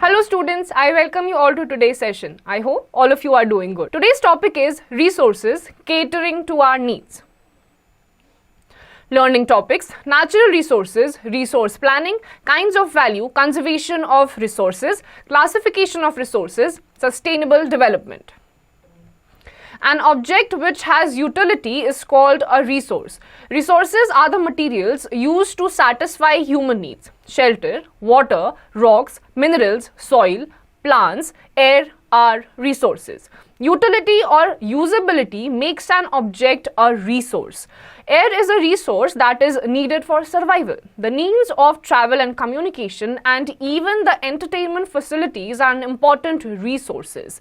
Hello students, I welcome you all to today's session. I hope all of you are doing good. Today's topic is resources catering to our needs. Learning topics: natural resources, resource planning, kinds of value, conservation of resources, classification of resources, sustainable development. An object which has utility is called a resource. Resources are the materials used to satisfy human needs. Shelter, water, rocks, minerals, soil, plants, air are resources. Utility or usability makes an object a resource. Air is a resource that is needed for survival. The means of travel and communication and even the entertainment facilities are important resources.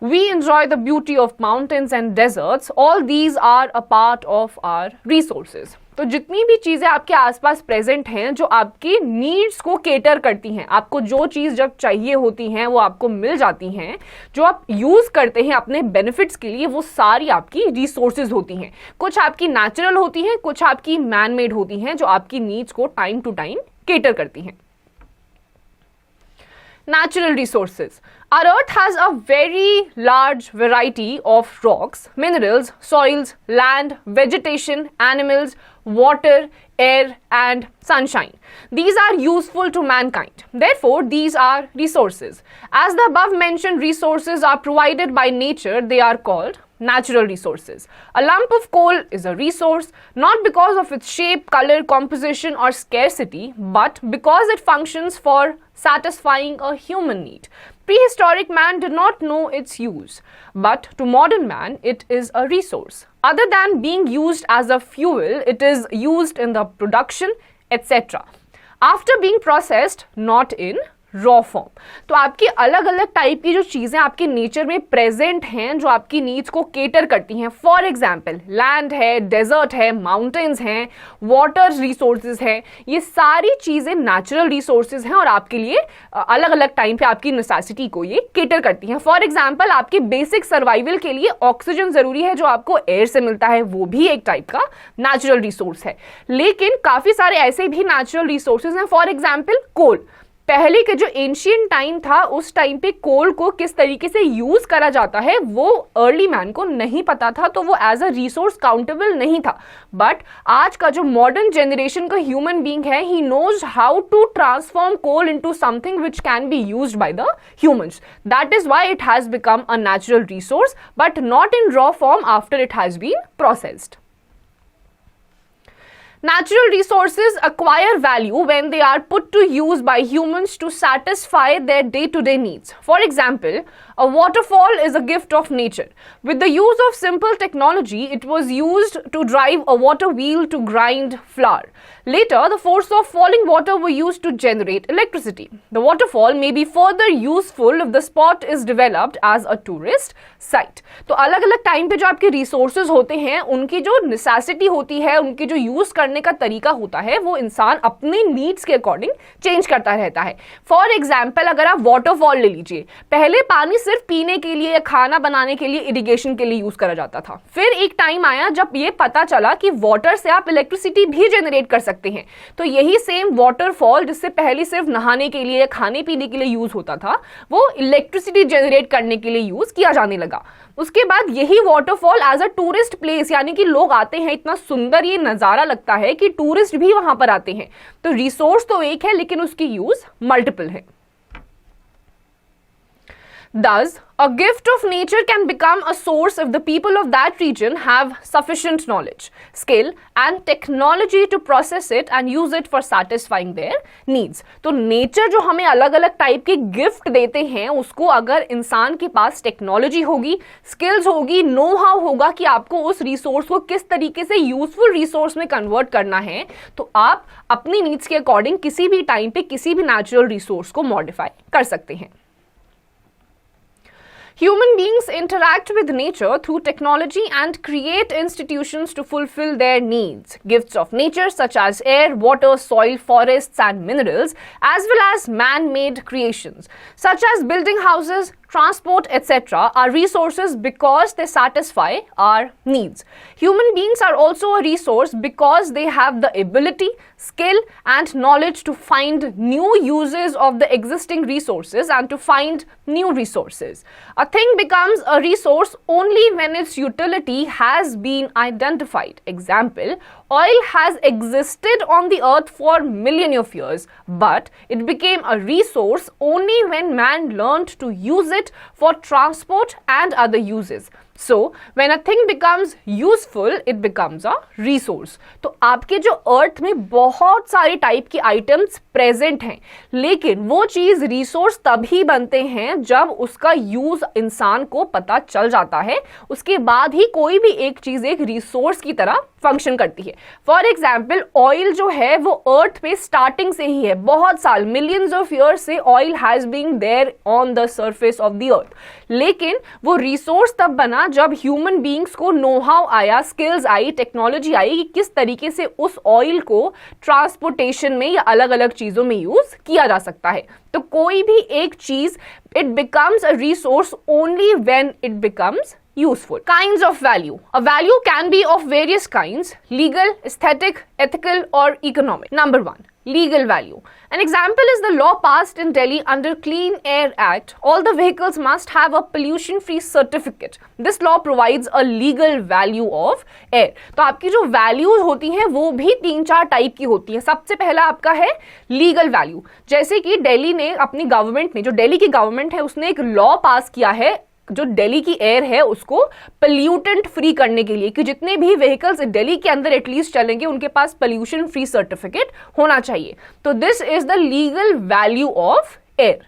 We enjoy the beauty of mountains and deserts. All these are a part of our resources. तो जितनी भी चीज़ें आपके आसपास present हैं जो आपकी needs को केटर करती हैं, आपको जो चीज़ जब चाहिए होती हैं वो आपको मिल जाती हैं, जो आप यूज़ करते हैं अपने बेनिफिट्स के लिए, वो सारी आपकी रिसोर्सेज होती हैं. कुछ आपकी नेचुरल होती हैं, कुछ आपकी मैन मेड होती हैं जो आपकी नीड्स को टाइम टू टाइम केटर करती हैं. Natural resources. Our earth has a very large variety of rocks, minerals, soils, land, vegetation, animals, water, air and sunshine. These are useful to mankind. Therefore, these are resources. As the above mentioned resources are provided by nature, they are called natural resources. A lump of coal is a resource not because of its shape, color, composition or scarcity, but because it functions for satisfying a human need. Prehistoric man did not know its use, but to modern man it is a resource. Other than being used as a fuel, it is used in the production, etc. After being processed, not in raw form. तो आपकी अलग अलग type की जो चीज़ें आपके nature में present हैं जो आपकी नीड्स को केटर करती हैं. फॉर एग्जाम्पल लैंड है, डेजर्ट है, माउंटेन्स हैं, वाटर रिसोर्सेज हैं, ये सारी चीज़ें नेचुरल रिसोर्सेज हैं और आपके लिए अलग अलग टाइम पे आपकी नेसेसिटी को ये केटर करती हैं. फॉर एग्जाम्पल आपके बेसिक सर्वाइवल के लिए ऑक्सीजन जरूरी है जो आपको एयर से मिलता है, वो भी एक टाइप का नेचुरल रिसोर्स है. लेकिन काफ़ी सारे ऐसे भी नेचुरल रिसोर्सेज हैं. फॉर एग्जाम्पल कोल. पहले के जो एंशियंट टाइम था उस टाइम पे कोल को किस तरीके से यूज करा जाता है वो अर्ली मैन को नहीं पता था, तो वो एज अ रिसोर्स काउंटेबल नहीं था. बट आज का जो मॉडर्न जनरेशन का ह्यूमन बीइंग है, he knows how to transform coal into something which can be used by the humans. That is why it has become a natural resource but not in raw form after it has been processed. Natural resources acquire value when they are put to use by humans to satisfy their day-to-day needs. For example, a waterfall is a gift of nature. With the use of simple technology, it was used to drive a water wheel to grind flour. Later, the force of falling water were used to generate electricity. The waterfall may be further useful if the spot is developed as a tourist site. तो अलग अलग time पे जो आपके resources होते हैं उनकी जो नेसेसिटी होती है, उनकी जो यूज करने का तरीका होता है, वो इंसान अपने नीड्स के अकॉर्डिंग चेंज करता रहता है. फॉर एग्जाम्पल अगर आप वाटरफॉल ले लीजिए, पहले पानी सिर्फ पीने के लिए या खाना बनाने के लिए, इरिगेशन के लिए यूज करा जाता था. फिर एक टाइम आया जब ये पता चला कि वाटर से आप इलेक्ट्रिसिटी भी जनरेट कर सकते हैं. तो यही सेम वाटरफॉल जिससे पहले सिर्फ नहाने के लिए, खाने पीने के लिए यूज होता था, वो इलेक्ट्रिसिटी जनरेट करने के लिए यूज किया जाने लगा. उसके बाद यही waterfall as a tourist place, यानी कि लोग आते हैं, इतना सुंदर ये नज़ारा लगता है कि टूरिस्ट भी वहां पर आते हैं. तो रिसोर्स तो एक है लेकिन उसकी यूज मल्टीपल है. Thus, a gift of nature can become a source if the people of that region have sufficient knowledge, skill and technology to process it and use it for satisfying their needs. तो nature जो हमें अलग अलग type के gift देते हैं, उसको अगर इंसान के पास टेक्नोलॉजी होगी, स्किल्स होगी, नो हाउ होगा कि आपको उस रिसोर्स को किस तरीके से यूजफुल रिसोर्स में कन्वर्ट करना है, तो आप अपनी नीड्स के अकॉर्डिंग किसी भी टाइम पे किसी भी नेचुरल रिसोर्स को मॉडिफाई कर सकते हैं. Human beings interact with nature through technology and create institutions to fulfill their needs. Gifts of nature such as air, water, soil, forests and minerals, as well as man-made creations such as building houses, transport, etc. are resources because they satisfy our needs. Human beings are also a resource because they have the ability, skill and knowledge to find new uses of the existing resources and to find new resources. A thing becomes a resource only when its utility has been identified. Example, oil has existed on the earth for millions of years, but it became a resource only when man learned to use it for transport and other uses. So, when a thing becomes useful, it becomes a resource. तो आपके जो अर्थ में बहुत सारे type के items present हैं, लेकिन वो चीज रिसोर्स तभी बनते हैं जब उसका यूज इंसान को पता चल जाता है, उसके बाद ही कोई भी एक चीज एक रिसोर्स की तरह फंक्शन करती है. फॉर एग्जाम्पल, ऑयल जो है वो अर्थ पे स्टार्टिंग से ही है, बहुत साल, मिलियंस ऑफ ईयर्स से oil has been there on the surface of the earth, लेकिन वो रिसोर्स तब बना जब ह्यूमन बीइंग्स को नो हाउ आया, स्किल्स आई, टेक्नोलॉजी आई कि किस तरीके से उस ऑयल को ट्रांसपोर्टेशन में या अलग अलग चीजों में यूज किया जा सकता है. तो कोई भी एक चीज, it becomes a resource only when it becomes useful. Kinds of value. A value can be of various kinds: legal, aesthetic, ethical or economic. Number 1, legal value. An example is the law passed in Delhi under Clean Air Act. All the vehicles must have a pollution-free certificate. This law provides a legal value of air. तो आपकी जो values होती हैं वो भी 3-4 type की होती हैं. सबसे पहला आपका है legal value. जैसे कि दिल्ली ने अपनी गवर्नमेंट ने, जो दिल्ली की गवर्नमेंट है, उसने एक लॉ पास किया है जो दिल्ली की एयर है उसको पोल्यूटेंट फ्री करने के लिए, कि जितने भी व्हीकल्स दिल्ली के अंदर एटलीस्ट चलेंगे उनके पास पोल्यूशन फ्री सर्टिफिकेट होना चाहिए. तो this is the legal value of air.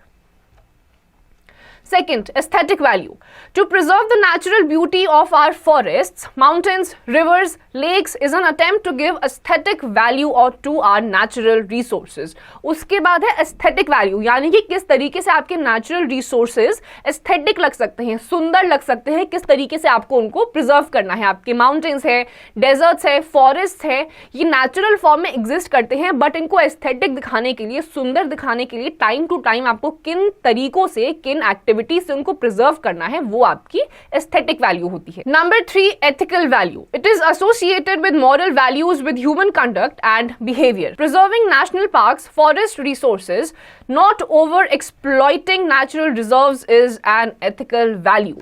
Second, aesthetic value. To preserve the natural beauty of our forests, mountains, rivers, lakes is an attempt to give aesthetic value or to our natural resources. उसके बाद है aesthetic value, यानी कि किस तरीके से आपके natural resources aesthetic लग सकते हैं, सुंदर लग सकते हैं, किस तरीके से आपको उनको preserve करना है. आपके mountains है, deserts है, forests है, ये natural form में exist करते हैं, but इनको aesthetic दिखाने के लिए, सुंदर दिखाने के लिए time to time आपको किन तरीकों से, किन एक्टिविटी से उनको प्रिजर्व करना है, वो आपकी एस्थेटिक वैल्यू होती है. Number 3, ethical value. It is associated with moral values with human conduct and behaviour. Preserving national parks, forest resources, not over exploiting natural reserves is an ethical value.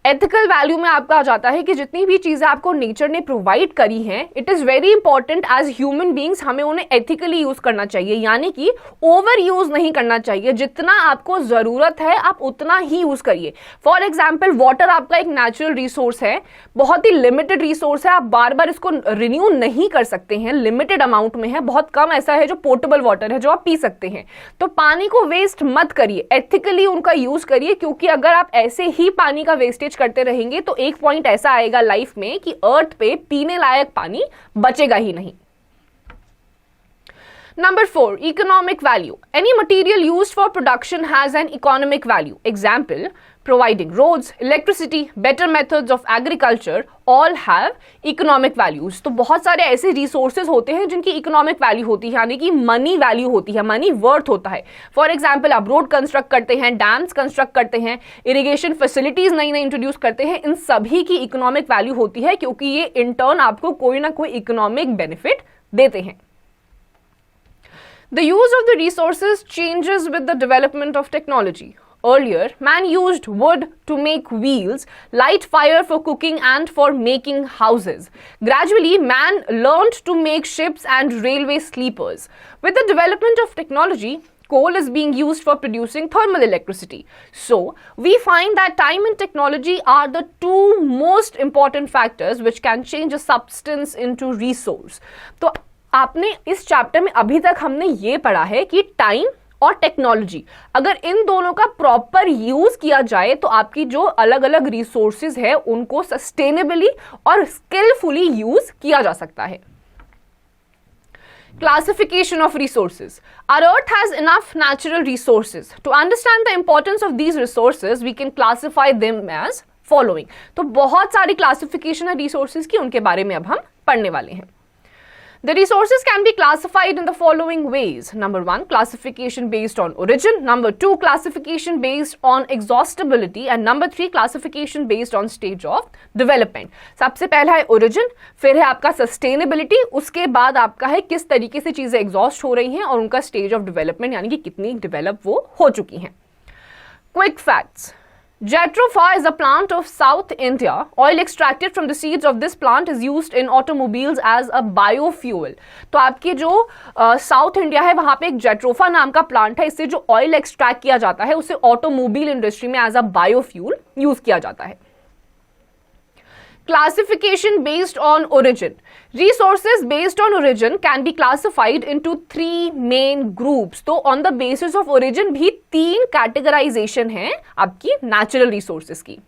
Ethical value में आपका आ जाता है कि जितनी भी चीजें आपको नेचर ने प्रोवाइड करी हैं, it is very important as human beings हमें उन्हें एथिकली यूज करना चाहिए, यानी कि ओवर यूज नहीं करना चाहिए. जितना आपको जरूरत है आप उतना ही यूज करिए. फॉर एग्जाम्पल, वाटर आपका एक नेचुरल रिसोर्स है, बहुत ही लिमिटेड रिसोर्स है, आप बार बार इसको रिन्यू नहीं कर सकते हैं, लिमिटेड अमाउंट में है, बहुत कम ऐसा है जो पोर्टेबल वाटर है जो आप पी सकते हैं. तो पानी को वेस्ट मत करिए, एथिकली उनका यूज करिए, क्योंकि अगर आप ऐसे ही पानी का वेस्टेज करते रहेंगे तो एक पॉइंट ऐसा आएगा लाइफ में कि अर्थ पे पीने लायक पानी बचेगा ही नहीं. Number 4, economic value. Any material used for production has an economic value. Example, providing roads, electricity, better methods of agriculture all have economic values. तो बहुत सारे ऐसे resources होते हैं जिनकी economic value होती है, यानी कि money value होती है, money worth होता है. For example, आप road construct करते हैं, dams construct करते हैं, irrigation facilities नई नई introduce करते हैं, इन सभी की economic value होती है क्योंकि ये in turn आपको कोई ना कोई economic benefit देते हैं. The use of the resources changes with the development of technology. Earlier, man used wood to make wheels, light fire for cooking and for making houses. Gradually, man learned to make ships and railway sleepers. With the development of technology, coal is being used for producing thermal electricity. So, we find that time and technology are the two most important factors which can change a substance into resource. तो आपने इस chapter में अभी तक हमने ये पढ़ा है कि टाइम और टेक्नोलॉजी, अगर इन दोनों का प्रॉपर यूज किया जाए तो आपकी जो अलग अलग रिसोर्सेज है उनको सस्टेनेबली और स्किलफुली यूज किया जा सकता है. Classification of resources. Our earth has enough natural resources. To understand the importance of these resources, we can classify them as following. तो बहुत सारी क्लासिफिकेशन है रिसोर्सेज की, उनके बारे में अब हम पढ़ने वाले हैं. The resources can be classified in the following ways. Number 1, classification based on origin. Number 2, classification based on exhaustibility. And number 3, classification based on stage of development. सबसे पहला है origin, फिर है आपका sustainability, उसके बाद आपका है किस तरीके से चीजें exhaust हो रही हैं और उनका stage of development यानी कि कितनी develop वो हो चुकी हैं. Quick facts. Jatropha is a plant of South India. Oil extracted from the seeds of this plant is used in automobiles as a biofuel. तो आपके जो साउथ इंडिया है वहां पे एक जेट्रोफा नाम का प्लांट है, इससे जो ऑयल एक्सट्रैक्ट किया जाता है उसे ऑटोमोबाइल इंडस्ट्री में एज अ बायोफ्यूल यूज किया जाता है. Classification based on origin. Resources based on origin can be classified into 3 main groups. तो on the basis of origin भी 3 categorization है आपकी natural resources की.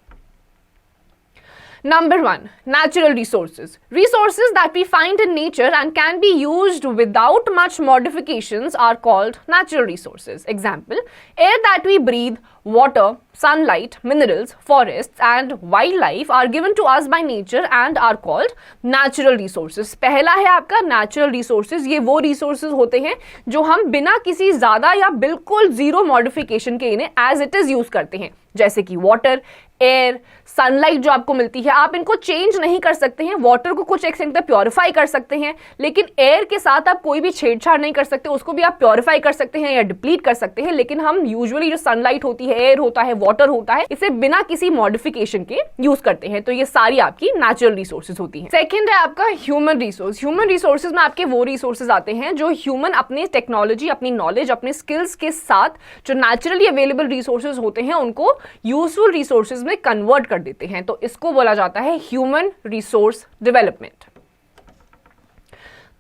Number 1, natural resources. Resources that we find in nature and can be used without much modifications are called natural resources. Example, air that we breathe, water, sunlight, minerals, forests and wildlife are given to us by nature and are called natural resources. पहला है आपका natural resources. ये वो resources होते हैं जो हम बिना किसी ज़्यादा या बिल्कुल zero modification के इन्हें as it is use करते हैं, जैसे कि water, एयर, सनलाइट जो आपको मिलती है, आप इनको चेंज नहीं कर सकते हैं. वाटर को कुछ एक्सटेंट तक प्योरीफाई कर सकते हैं, लेकिन एयर के साथ आप कोई भी छेड़छाड़ नहीं कर सकते. उसको भी आप प्योरीफाई कर सकते हैं या डिप्लीट कर सकते हैं, लेकिन हम यूजुअली जो सनलाइट होती है, एयर होता है, वाटर होता है, इसे बिना किसी मॉडिफिकेशन के यूज करते हैं. तो ये सारी आपकी नेचुरल रिसोर्सेज होती हैं. सेकेंड है आपका ह्यूमन रिसोर्स. ह्यूमन रिसोर्सेज में आपके वो रिसोर्सेज आते हैं जो ह्यूमन अपने टेक्नोलॉजी, अपनी नॉलेज, अपने स्किल्स के साथ जो नेचुरली अवेलेबल रिसोर्सेज होते हैं उनको यूजफुल रिसोर्सेज में कन्वर्ट कर देते हैं. तो इसको बोला जाता है human resource development.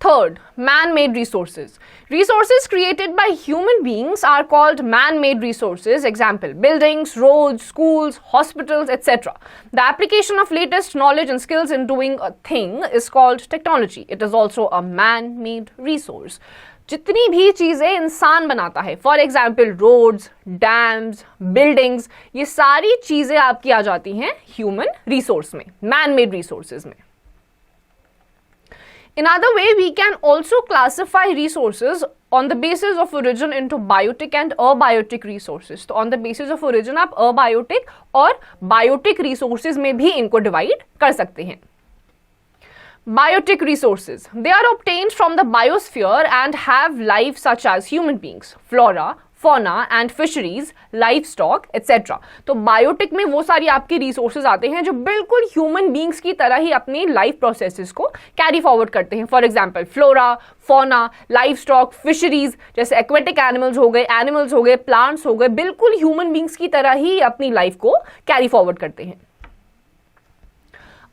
Third, man-made resources. Resources created by human beings are called man-made resources. Example, buildings, roads, schools, hospitals, etc. The application of latest knowledge and skills in doing a thing is called technology. It is also a man-made resource. जितनी भी चीजें इंसान बनाता है, for example roads, dams, buildings, ये सारी चीजें आपकी आ जाती हैं ह्यूमन रिसोर्स में, मैन मेड रिसोर्सेज में. In other way, we can also classify resources on the basis of origin into biotic and abiotic resources. तो on the basis of origin आप abiotic और biotic resources में भी इनको divide कर सकते हैं. Biotic resources. They are obtained from the biosphere and have life such as human beings, flora, fauna and fisheries, livestock, etc. तो बायोटिक में वो सारी आपकी रिसोर्सेज आते हैं जो बिल्कुल ह्यूमन बींग्स की तरह ही अपनी लाइफ प्रोसेसेस को कैरी फॉरवर्ड करते हैं. For example flora, fauna, life stock, fisheries जैसे एक्वेटिक एनिमल्स हो गए, प्लांट्स हो गए, बिल्कुल ह्यूमन बींग्स की तरह ही अपनी लाइफ को कैरी फॉरवर्ड करते हैं.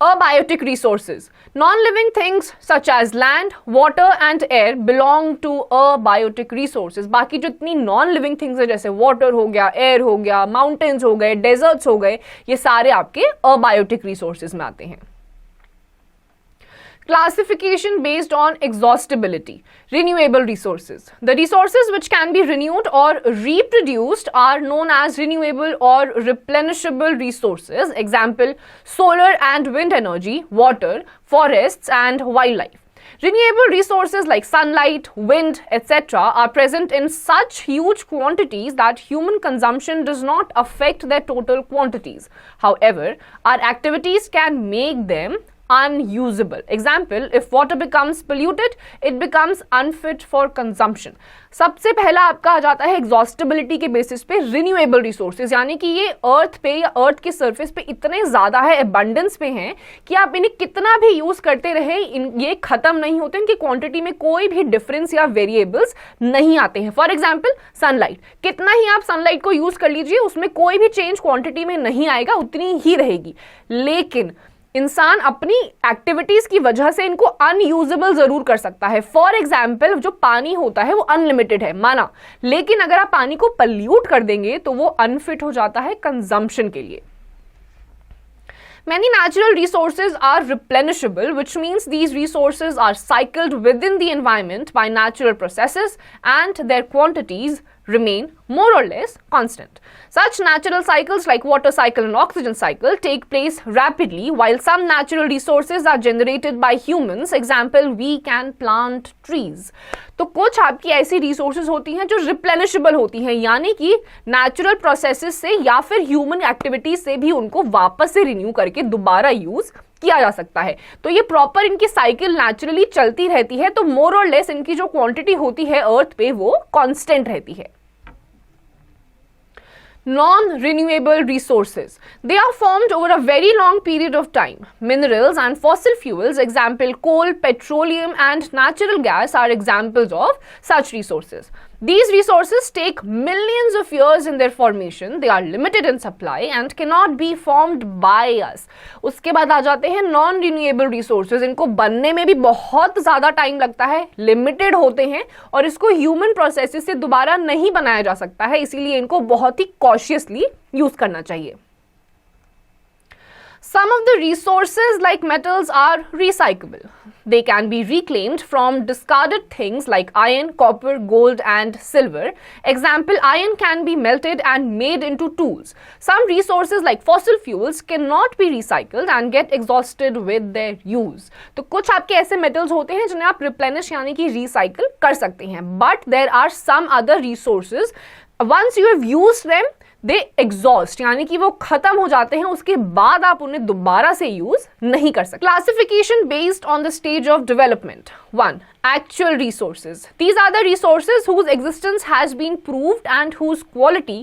Abiotic resources. Non-living things such as land, water and air belong to abiotic resources. बाकी जो इतनी non-living things है जैसे water हो गया, air हो गया, mountains हो गए, deserts हो गए, ये सारे आपके abiotic resources में आते हैं. Classification based on exhaustibility. Renewable resources. The resources which can be renewed or reproduced are known as renewable or replenishable resources. Example, solar and wind energy, water, forests and wildlife. Renewable resources like sunlight, wind, etc. are present in such huge quantities that human consumption does not affect their total quantities. However, our activities can make them unusable. Example, if water becomes polluted, it becomes unfit for consumption. सबसे पहला आपका आ जाता है exhaustibility के basis पे renewable resources, यानी कि ये अर्थ पे या अर्थ के सरफेस पे इतने ज़्यादा है, एबंडेंस पे हैं कि आप इन्हें कितना भी यूज़ करते रहे ये ख़त्म नहीं होते, इनकी क्वांटिटी में कोई भी डिफरेंस या वेरिएबल्स नहीं आते हैं. फॉर एग्जाम्पल सनलाइट, कितना ही आप सनलाइट को यूज़ कर लीजिए उसमें कोई भी चेंज क्वांटिटी में नहीं आएगा, उतनी ही रहेगी. लेकिन इंसान अपनी एक्टिविटीज की वजह से इनको अनयूजेबल जरूर कर सकता है. फॉर एग्जाम्पल जो पानी होता है वो अनलिमिटेड है माना, लेकिन अगर आप पानी को पल्यूट कर देंगे तो वो अनफिट हो जाता है कंजम्पशन के लिए. Many natural resources are replenishable, which means these resources are cycled within the environment by natural processes and their quantities remain more or less constant. Such natural cycles like water cycle and oxygen cycle take place rapidly, while some natural resources are generated by humans. Example, we can plant trees. तो कुछ आपकी ऐसी resources होती हैं जो रिप्लेनिशेबल होती हैं, यानी कि नेचुरल प्रोसेसेस से या फिर ह्यूमन एक्टिविटीज से भी उनको वापस से रिन्यू करके दोबारा यूज किया जा सकता है. तो ये प्रॉपर इनकी साइकिल नेचुरली चलती रहती है. तो मोर और लेस इनकी जो क्वांटिटी होती है अर्थ पे वो कांस्टेंट रहती है. Non-renewable resources. They are formed over a very long period of time. Minerals and fossil fuels, example coal, petroleum and natural gas are examples of such resources. These resources take millions of years in their formation. They are limited in supply and cannot be formed by us. उसके बाद आ जाते हैं non renewable resources. इनको बनने में भी बहुत ज़्यादा टाइम लगता है, लिमिटेड होते हैं और इसको ह्यूमन प्रोसेसेस से दोबारा नहीं बनाया जा सकता है, इसीलिए इनको बहुत ही कॉशियसली यूज करना चाहिए. Some of the resources like metals are recyclable. They can be reclaimed from discarded things like iron, copper, gold and silver. Example, iron can be melted and made into tools. Some resources like fossil fuels cannot be recycled and get exhausted with their use. तो कुछ आपके ऐसे metals होते हैं जिन्हें आप replenish यानी कि recycle कर सकते हैं. But there are some other resources. Once you have used them, they exhaust यानी कि वो खत्म हो जाते हैं, उसके बाद आप उन्हें दोबारा से यूज नहीं कर सकते. Classification based on the stage of development. 1. Actual resources. These are the resources whose existence has been proved and whose quality,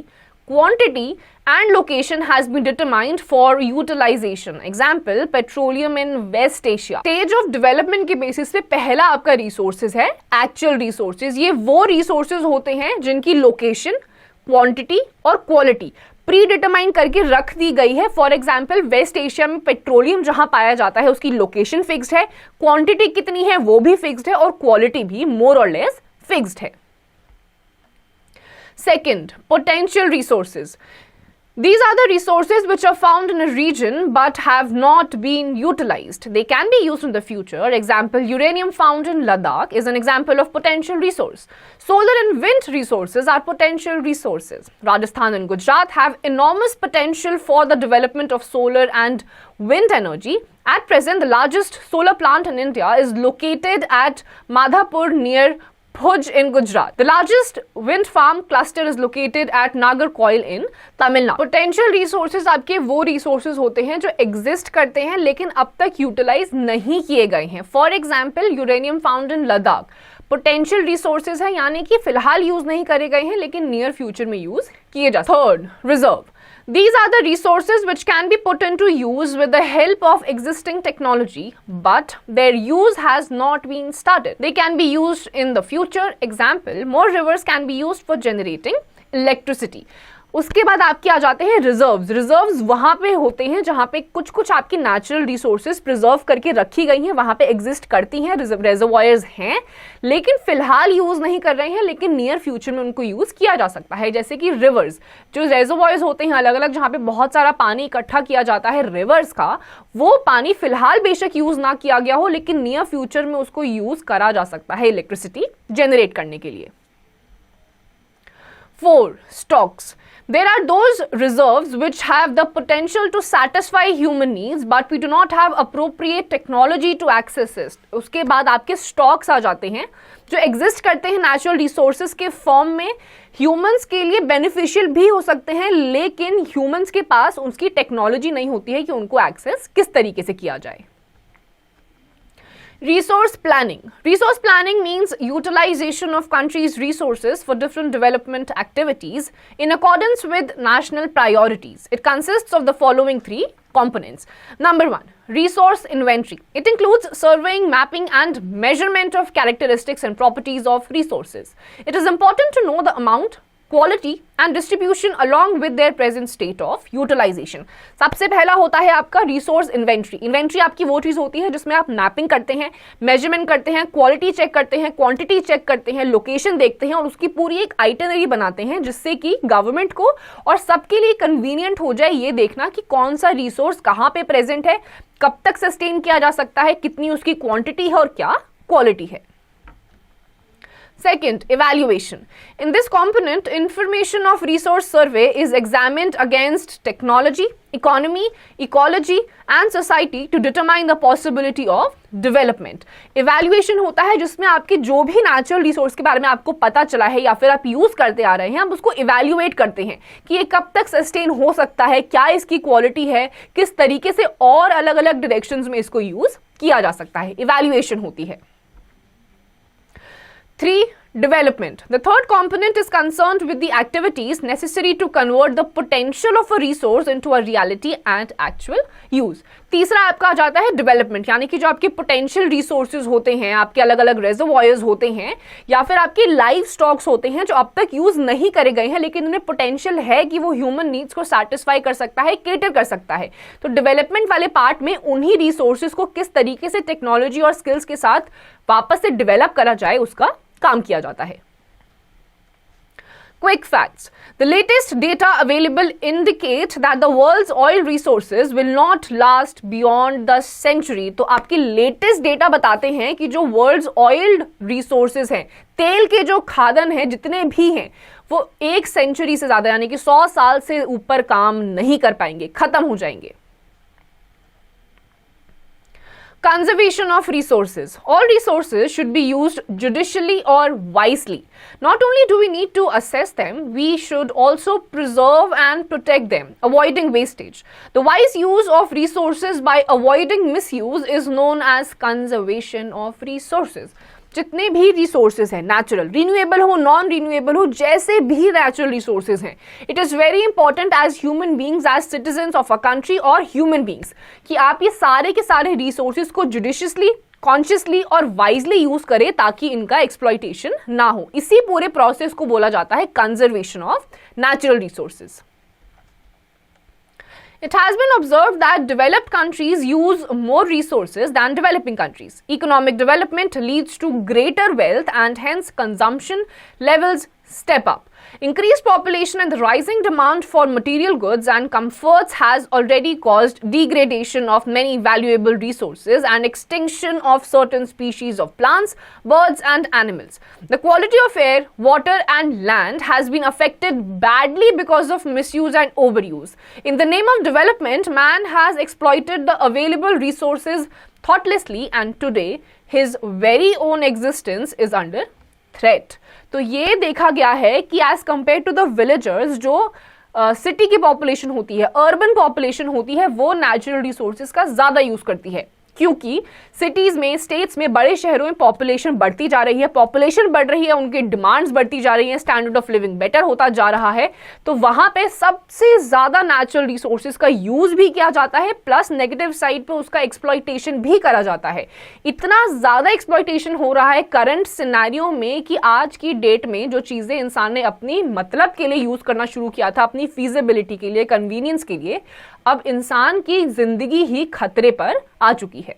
quantity and location has been determined for utilization. Example, petroleum in West Asia. Stage of development के basis पे पहला आपका resources है actual resources. ये वो resources होते हैं जिनकी लोकेशन, क्वांटिटी और क्वालिटी प्री डिटरमाइन करके रख दी गई है. फॉर एग्जाम्पल, वेस्ट एशिया में पेट्रोलियम जहां पाया जाता है उसकी लोकेशन फिक्स्ड है, क्वांटिटी कितनी है वो भी फिक्स्ड है और क्वालिटी भी मोर और लेस फिक्स्ड है. Second, potential resources. These are the resources which are found in a region but have not been utilized. They can be used in the future. Example, uranium found in Ladakh is an example of potential resource. Solar and wind resources are potential resources. Rajasthan and Gujarat have enormous potential for the development of solar and wind energy. At present, the largest solar plant in India is located at Madhapur near Bhuj in Gujarat. The largest wind farm cluster is located at Nagarcoil in Tamil Nadu. Potential resources आपके वो resources होते हैं जो exist करते हैं लेकिन अब तक utilize नहीं किए गए हैं. For example, uranium found in Ladakh. Potential resources है यानी कि फिलहाल यूज नहीं करे गए हैं लेकिन near future में यूज किए जा सकते हैं. Third, reserve. These are the resources which can be put into use with the help of existing technology, but their use has not been started. They can be used in the future. Example, more rivers can be used for generating electricity. उसके बाद आपके आ जाते हैं reserves. Reserves वहां पे होते हैं जहां पे कुछ कुछ आपकी नेचुरल रिसोर्सेज प्रिजर्व करके रखी गई हैं, वहां पे एग्जिस्ट करती हैं, रेजर्वॉयर्स हैं लेकिन फिलहाल यूज नहीं कर रहे हैं लेकिन नियर फ्यूचर में उनको यूज किया जा सकता है. जैसे कि रिवर्स, जो रेजर्वॉयर्स होते हैं अलग अलग जहां पे बहुत सारा पानी इकट्ठा किया जाता है रिवर्स का, वो पानी फिलहाल बेशक यूज ना किया गया हो लेकिन नियर फ्यूचर में उसको यूज करा जा सकता है इलेक्ट्रिसिटी जनरेट करने के लिए. 4. Stocks. There are those reserves which have the potential to satisfy human needs, but we do not have appropriate technology to access it. उसके बाद आपके stocks आ जाते हैं जो exist करते हैं natural resources के form में, humans के लिए beneficial भी हो सकते हैं लेकिन humans के पास उसकी technology नहीं होती है कि उनको access किस तरीके से किया जाए. Resource planning. Resource planning means utilization of countries' resources for different development activities in accordance with national priorities. It consists of the following 3 components. Number 1, resource inventory. It includes surveying, mapping and measurement of characteristics and properties of resources. It is important to know the amount, quality and distribution along with their present state of utilization. सबसे पहला होता है आपका resource inventory. Inventory आपकी वो चीज होती है जिसमें आप मैपिंग करते हैं, मेजरमेंट करते हैं, क्वालिटी चेक करते हैं, क्वांटिटी चेक करते हैं, लोकेशन देखते हैं और उसकी पूरी एक आइटनरी बनाते हैं जिससे कि गवर्नमेंट को और सबके लिए कन्वीनियंट हो जाए ये देखना कि कौन सा रिसोर्स कहाँ पे प्रेजेंट है, कब तक सस्टेन किया जा सकता है, कितनी उसकी क्वांटिटी है और क्या क्वालिटी है. Second, evaluation. In this component, information of resource survey is examined against technology, economy, ecology and society to determine the possibility of development. Evaluation होता है जिसमें आपके जो भी natural resource के बारे में आपको पता चला है या फिर आप यूज करते आ रहे हैं, आप उसको evaluate करते हैं कि ये कब तक sustain हो सकता है, क्या इसकी quality है, किस तरीके से और अलग अलग directions में इसको यूज किया जा सकता है. Evaluation होती है. 3. Development. The third component is concerned with the activities necessary to convert the potential of a resource into a reality and actual use. तीसरा आपका आ जाता है development, यानी कि जो आपके potential resources होते हैं, आपके अलग अलग reservoirs होते हैं या फिर आपके live stocks होते हैं जो अब तक use नहीं करे गए हैं लेकिन उन्हें potential है कि वो human needs को satisfy कर सकता है, cater कर सकता है. तो development वाले part में उन्हीं resources को किस तरीके से technology और skills के साथ वापस से develop करा जाए उसका काम किया जाता है. Quick facts. The latest data available indicate that the world's oil resources will not last beyond the century. तो आपके latest data बताते हैं कि जो world's oil resources हैं, तेल के जो खादन हैं जितने भी हैं, वो 1 सेंचुरी से ज्यादा यानी कि 100 साल से ऊपर काम नहीं कर पाएंगे, खत्म हो जाएंगे. Conservation of resources. All resources should be used judicially or wisely. Not only do we need to assess them, we should also preserve and protect them, avoiding wastage. The wise use of resources by avoiding misuse is known as conservation of resources. जितने भी resources हैं, natural, renewable हो, non renewable हो, जैसे भी natural resources हैं, it is very important as human beings, as citizens of a country और human beings कि आप ये सारे के सारे रिसोर्सेज को जुडिशियसली, कॉन्शियसली और वाइजली यूज करें ताकि इनका एक्सप्लॉइटेशन ना हो. इसी पूरे प्रोसेस को बोला जाता है conservation of natural resources. It has been observed that developed countries use more resources than developing countries. Economic development leads to greater wealth and hence consumption levels step up. Increased population and the rising demand for material goods and comforts has already caused degradation of many valuable resources and extinction of certain species of plants, birds and animals. The quality of air, water and land has been affected badly because of misuse and overuse. In the name of development, man has exploited the available resources thoughtlessly and today his very own existence is under threat. तो ये देखा गया है कि as compared to the villagers जो city की population होती है, अर्बन पॉपुलेशन होती है, वो नेचुरल रिसोर्सेज का ज्यादा यूज करती है क्योंकि सिटीज में, स्टेट्स में, बड़े शहरों में पॉपुलेशन बढ़ती जा रही है, पॉपुलेशन बढ़ रही है, उनकी डिमांड्स बढ़ती जा रही है, स्टैंडर्ड ऑफ लिविंग बेटर होता जा रहा है. तो वहां पे सबसे ज्यादा नेचुरल रिसोर्सेज का यूज भी किया जाता है, प्लस नेगेटिव साइड पे उसका एक्सप्लॉइटेशन भी करा जाता है. इतना ज्यादा एक्सप्लॉइटेशन हो रहा है करंट सिनेरियो में कि आज की डेट में जो चीजें इंसान ने अपनी मतलब के लिए यूज करना शुरू किया था, अपनी फीजिबिलिटी के लिए, कन्वीनियंस के लिए, अब इंसान की जिंदगी ही खतरे पर आ चुकी है.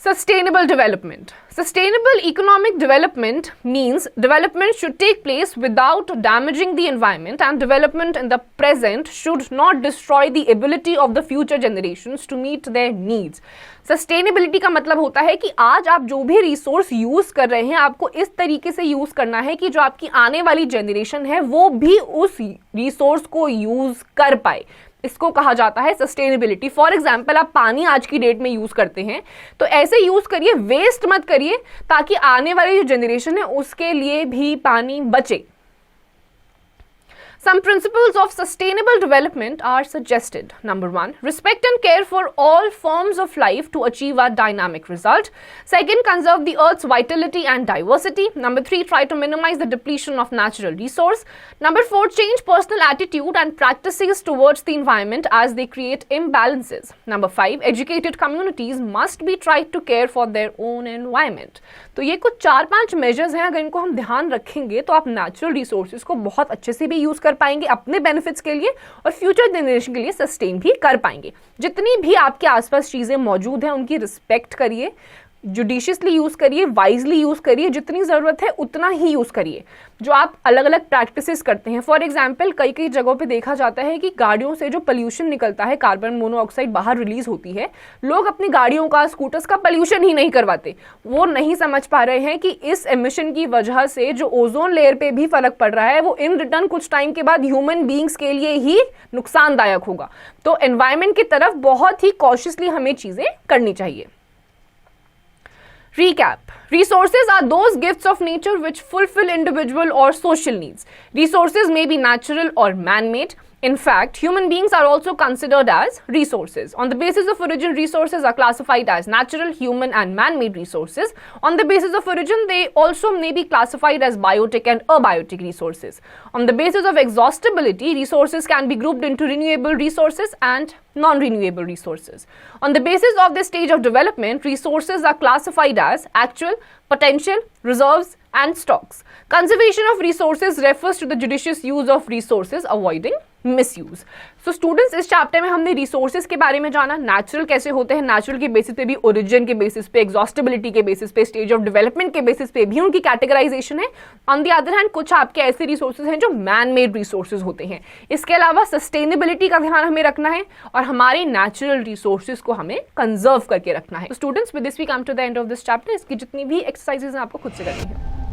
Sustainable development. Sustainable economic development means development should take place without damaging the environment and development in the present should not destroy the ability of the future generations to meet their needs. Sustainability का मतलब होता है कि आज आप जो भी resource use कर रहे हैं आपको इस तरीके से यूज करना है कि जो आपकी आने वाली जनरेशन है वो भी उस रिसोर्स को यूज कर पाए. इसको कहा जाता है सस्टेनेबिलिटी. फॉर एग्जाम्पल, आप पानी आज की डेट में यूज करते हैं तो ऐसे यूज करिए, वेस्ट मत करिए ताकि आने वाली जो जनरेशन है उसके लिए भी पानी बचे. Some principles of sustainable development are suggested. Number 1, respect and care for all forms of life to achieve a dynamic result. Second, conserve the earth's vitality and diversity. Number 3, try to minimize the depletion of natural resource. Number 4, change personal attitude and practices towards the environment as they create imbalances. Number 5, educated communities must be tried to care for their own environment. तो ये कुछ 4-5 measures हैं, अगर इनको हम ध्यान रखेंगे तो आप नेचुरल रिसोर्सेज को बहुत अच्छे से भी यूज कर पाएंगे अपने बेनिफिट्स के लिए और फ्यूचर जनरेशन के लिए सस्टेन भी कर पाएंगे. जितनी भी आपके आसपास चीजें मौजूद हैं उनकी रिस्पेक्ट करिए, जुडिशियसली यूज़ करिए, वाइजली यूज़ करिए, जितनी ज़रूरत है उतना ही यूज़ करिए। जो आप अलग अलग प्रैक्टिसेस करते हैं, फॉर एग्जांपल कई कई जगहों पे देखा जाता है कि गाड़ियों से जो पोल्यूशन निकलता है, कार्बन मोनोऑक्साइड बाहर रिलीज होती है, लोग अपनी गाड़ियों का, स्कूटर्स का पोल्यूशन ही नहीं करवाते। वो नहीं समझ पा रहे हैं कि इस एमिशन की वजह से जो ओजोन लेयर पे भी फर्क पड़ रहा है, वो इन रिटर्न कुछ टाइम के बाद ह्यूमन बींग्स के लिए ही नुकसानदायक होगा। तो एनवायरमेंट की तरफ बहुत ही कॉशियसली हमें चीजें करनी चाहिए। Recap. Resources are those gifts of nature which fulfill individual or social needs. Resources may be natural or man-made. In fact, human beings are also considered as resources. On the basis of origin, resources are classified as natural, human and man-made resources. On the basis of origin, they also may be classified as biotic and abiotic resources. On the basis of exhaustibility, resources can be grouped into renewable resources and non-renewable resources. On the basis of this stage of development, resources are classified as actual, potential, reserves and stocks. Conservation of resources refers to the judicious use of resources, avoiding misuse. So students, इस chapter में हमने resources के बारे में जाना, natural कैसे होते हैं, नेचुरल के बेसिस पे भी, ओरिजिन के बेसिस पे, एग्जॉस्टिबिलिटी के बेसिस पे, स्टेज ऑफ डेवलपमेंट के बेसिस पे भी उनकी कैटेगराइजेशन है। ऑन द अदर हैंड कुछ आपके ऐसे रिसोर्सेज हैं जो मैन मेड रिसोर्सेज होते हैं। इसके अलावा सस्टेनेबिलिटी का ध्यान हमें रखना है और हमारे नेचुरल रिसोर्सेज को हमें कंजर्व करके रखना है। Students, with this we come to the end of this chapter. इसकी जितनी भी एक्सरसाइजेज हैं आपको खुद से करनी है।